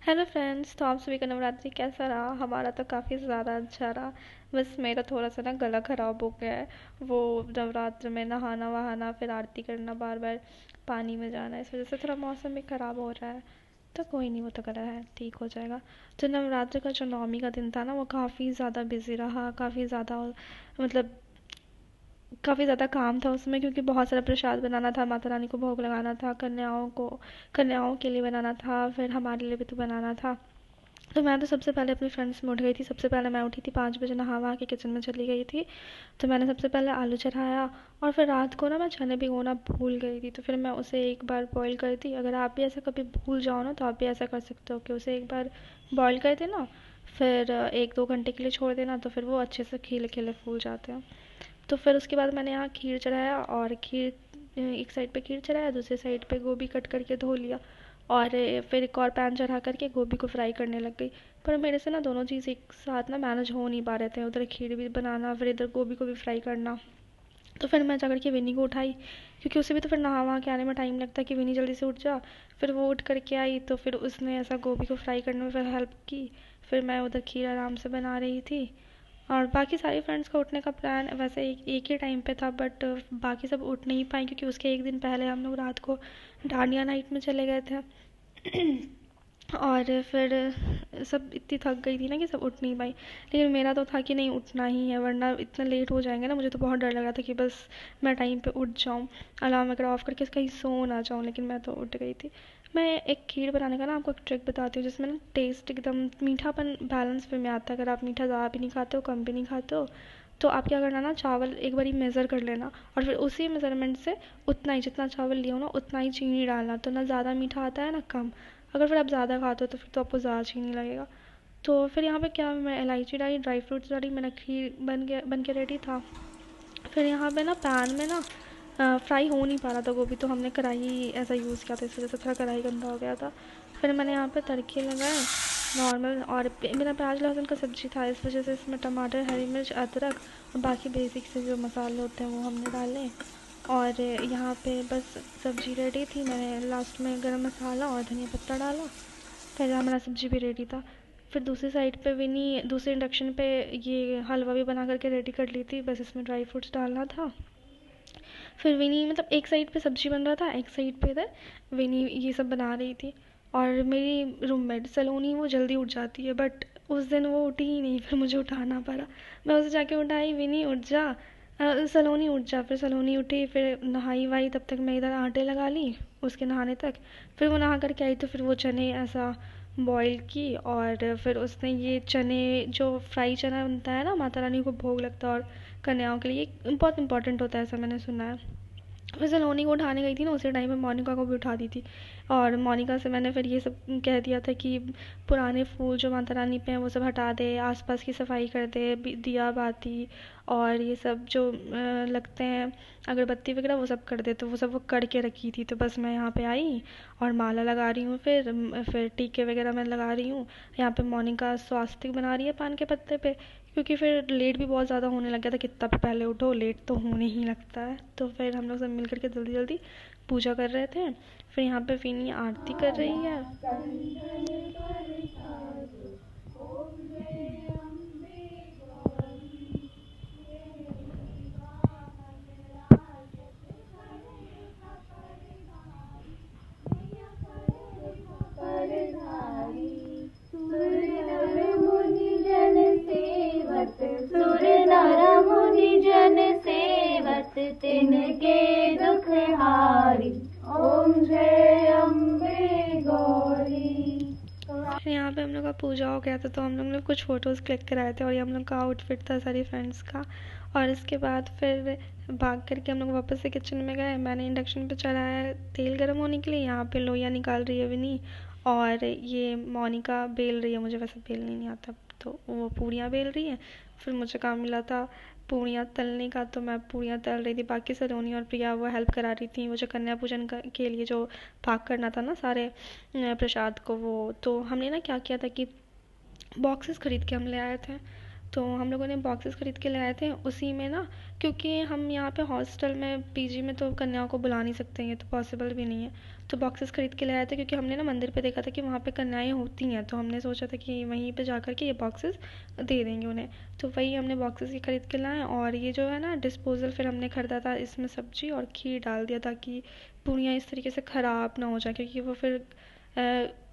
Hello friends, तो आप सभी का नवरात्रि कैसा रहा? हमारा तो काफ़ी ज़्यादा अच्छा रहा। बस मेरा थोड़ा सा ना गला ख़राब हो गया है। वो नवरात्र में नहाना वहाना फिर आरती करना बार बार, पानी में जाना, इस वजह से थोड़ा मौसम भी ख़राब हो रहा है। तो कोई नहीं, वो तो गला है, ठीक हो जाएगा। तो नवरात्र का जो नवमी का दिन था ना, वो काफ़ी ज़्यादा बिजी रहा, काफ़ी ज़्यादा मतलब काफ़ी ज़्यादा काम था उसमें, क्योंकि बहुत सारा प्रसाद बनाना था, माता रानी को भोग लगाना था, कन्याओं के लिए बनाना था, फिर हमारे लिए भी तो बनाना था। तो मैं तो सबसे पहले अपनी फ्रेंड्स में उठ गई थी। सबसे पहले मैं उठी थी 5 बजे, नहा वहा के किचन में चली गई थी। तो मैंने सबसे पहले आलू चढ़ाया, और फिर रात को ना मैं चने भिगोना भूल गई थी, तो फिर मैं उसे एक बार बॉईल कर दी। अगर आप भी ऐसा कभी भूल जाओ ना, तो आप भी ऐसा कर सकते हो कि उसे एक बार बॉईल कर देना, फिर 1-2 घंटे के लिए छोड़ देना, तो फिर वो अच्छे से खिले खिले फूल जाते हैं। तो फिर उसके बाद मैंने यहाँ खीर चढ़ाया, और खीर एक साइड पे खीर चढ़ाया, दूसरी साइड पे गोभी कट करके धो लिया, और फिर एक और पैन चढ़ा करके गोभी को फ्राई करने लग गई। पर मेरे से ना दोनों चीज़ एक साथ ना मैनेज हो नहीं पा रहे थे, उधर खीर भी बनाना, फिर इधर गोभी को भी फ्राई करना। तो फिर मैं जाकर के विनी को उठाई, क्योंकि उसे भी तो फिर नहा वहा के आने में टाइम लगता है कि विनी जल्दी से उठ जा। फिर वो उठ करके आई, तो फिर उसने ऐसा गोभी को फ्राई करने में फिर हेल्प की। फिर मैं उधर खीर आराम से बना रही थी। और बाकी सारी फ्रेंड्स का उठने का प्लान वैसे एक ही टाइम पे था, बट बाकी सब उठ नहीं पाए, क्योंकि उसके एक दिन पहले हम लोग रात को डांडिया नाइट में चले गए थे। और फिर सब इतनी थक गई थी ना कि सब उठ नहीं पाई। लेकिन मेरा तो था कि नहीं, उठना ही है, वरना इतना लेट हो जाएंगे ना। मुझे तो बहुत डर लग रहा था कि बस मैं टाइम पे उठ जाऊं, अलार्म वगैरह ऑफ करके कहीं सो ना जाऊं, लेकिन मैं तो उठ गई थी। मैं एक खीर बनाने का ना आपको एक ट्रिक बताती हूँ, जिसमें ना टेस्ट एकदम मीठापन बैलेंस में आता है। अगर आप मीठा ज़्यादा भी नहीं खाते हो, कम भी नहीं खाते हो, तो आप क्या करना ना, चावल एक बारी मेज़र कर लेना, और फिर उसी मेज़रमेंट से उतना ही, जितना चावल लिया हो ना उतना ही चीनी डालना, तो ना ज़्यादा मीठा आता है ना कम। अगर फिर आप ज़्यादा खाते हो तो फिर तो आपको ज़्यादा चीनी लगेगा। तो फिर यहाँ पे क्या, मैं इलायची डाली, ड्राई फ्रूट्स डाली, मेरा खीर बन के रेडी था। फिर यहाँ पे ना पैन में ना फ्राई हो नहीं पा रहा था गोभी, तो हमने कढ़ाई ऐसा यूज़ किया था, इस वजह से थोड़ा कढ़ाई गंदा हो गया था। फिर मैंने यहाँ पे तड़के लगाए नॉर्मल, और बिना प्याज लहसुन का सब्ज़ी था, इस वजह से इसमें टमाटर, हरी मिर्च, अदरक और बाकी बेसिक से जो मसाले होते हैं वो हमने डाले। और यहाँ पे बस सब्ज़ी रेडी थी, मैंने लास्ट में गरम मसाला और धनिया पत्ता डाला। फिर हमारा सब्ज़ी भी रेडी था। फिर दूसरी साइड पे विनी दूसरे इंडक्शन पे ये हलवा भी बना करके रेडी कर ली थी, बस इसमें ड्राई फ्रूट्स डालना था। फिर विनी मतलब एक साइड पे सब्ज़ी बन रहा था, एक साइड पे इधर विनी ये सब बना रही थी। और मेरी रूममेट सलोनी वो जल्दी उठ जाती है, बट उस दिन वो उठी ही नहीं, फिर मुझे उठाना पड़ा। मैं उसे जाके उठाई, विनी उठ जा, सलोनी उठ जा। फिर सलोनी उठी, फिर नहाई वाई, तब तक मैं इधर आटे लगा ली उसके नहाने तक। फिर वो नहा करके आई, तो फिर वो चने ऐसा बॉईल की, और फिर उसने ये चने, जो फ्राई चना बनता है ना, माता रानी को भोग लगता है और कन्याओं के लिए बहुत इंपॉर्टेंट होता है, ऐसा मैंने सुना है। फिर सलोनी को उठाने गई थी ना, उसी टाइम में मोनिका को भी उठा दी थी। और मोनिका से मैंने फिर ये सब कह दिया था कि पुराने फूल जो माता रानी पे हैं वो सब हटा दे, आसपास की सफाई कर दे, दिया बाती और ये सब जो लगते हैं अगरबत्ती वगैरह, वो सब कर दे। तो वो सब वो करके रखी थी, तो बस मैं यहाँ पे आई और माला लगा रही हूँ। फिर टीके वगैरह मैं लगा रही हूँ। यहाँ पे मोनिका स्वास्तिक बना रही है पान के पत्ते पे, क्योंकि फिर लेट भी बहुत ज़्यादा होने लग गया था। कितना भी पहले उठो, लेट तो होने ही लगता है। तो फिर हम लोग सब मिल करके जल्दी जल्दी पूजा कर रहे थे। फिर यहाँ पे फिनी आरती कर रही है। परधारी सुर नर मुनि जन सेवत सुर नर मुनि जन सेवत तिनके दुख हारी। ओम जय अम्बे गौरी। फिर यहाँ पे हम लोग का पूजा हो गया था, तो हम लोग ने कुछ फ़ोटोज़ क्लिक कराए थे, और ये हम लोग का आउटफिट था सारी फ्रेंड्स का। और इसके बाद फिर भाग करके हम लोग वापस से किचन में गए। मैंने इंडक्शन पे चढ़ाया तेल गर्म होने के लिए। यहाँ पे लोइयाँ निकाल रही है विनी, और ये मोनिका बेल रही है। मुझे वैसे बेलने नहीं आता, तो वो पूड़ियाँ बेल रही है। फिर मुझे काम मिला था पूड़ियाँ तलने का, तो मैं पूड़ियाँ तल रही थी। बाकी सलोनी और प्रिया वो हेल्प करा रही थी, वो जो कन्या पूजन के लिए जो पाक करना था ना सारे प्रसाद को, वो तो हमने ना क्या किया था कि बॉक्सेस खरीद के हम ले आए थे। तो हम लोगों ने बॉक्सेस ख़रीद के ले आए थे उसी में ना, क्योंकि हम यहाँ पे हॉस्टल में पीजी में तो कन्याओं को बुला नहीं सकते हैं, ये तो पॉसिबल भी नहीं है। तो बॉक्सेस ख़रीद के ले आए थे क्योंकि हमने ना मंदिर पे देखा था कि वहाँ पे कन्याएं होती हैं, तो हमने सोचा था कि वहीं पे जा कर के ये बॉक्सेस दे देंगे उन्हें। तो वही हमने बॉक्सेस ही ख़रीद के लाए। और ये जो है ना डिस्पोज़ल फिर हमने ख़रीदा था, इसमें सब्ज़ी और खीर डाल दिया ताकि पूड़ियाँ इस तरीके से ख़राब ना हो जाए, क्योंकि वो फिर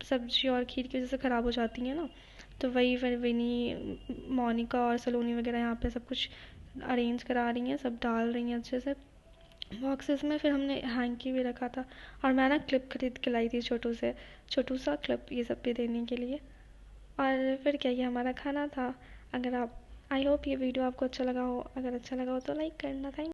सब्ज़ी और खीर की वजह से ख़राब हो जाती हैं ना। तो वही फिर विनी, मोनिका और सलोनी वगैरह यहाँ पे सब कुछ अरेंज करा रही हैं, सब डाल रही हैं अच्छे से बॉक्सेस में। फिर हमने हैंकी भी रखा था, और मैं ना क्लिप खरीद के लाई थी छोटू सा क्लिप ये सब पे देने के लिए। और फिर क्या, ये हमारा खाना था। अगर आप, आई होप ये वीडियो आपको अच्छा लगा हो, अगर अच्छा लगा हो तो लाइक करना। थैंक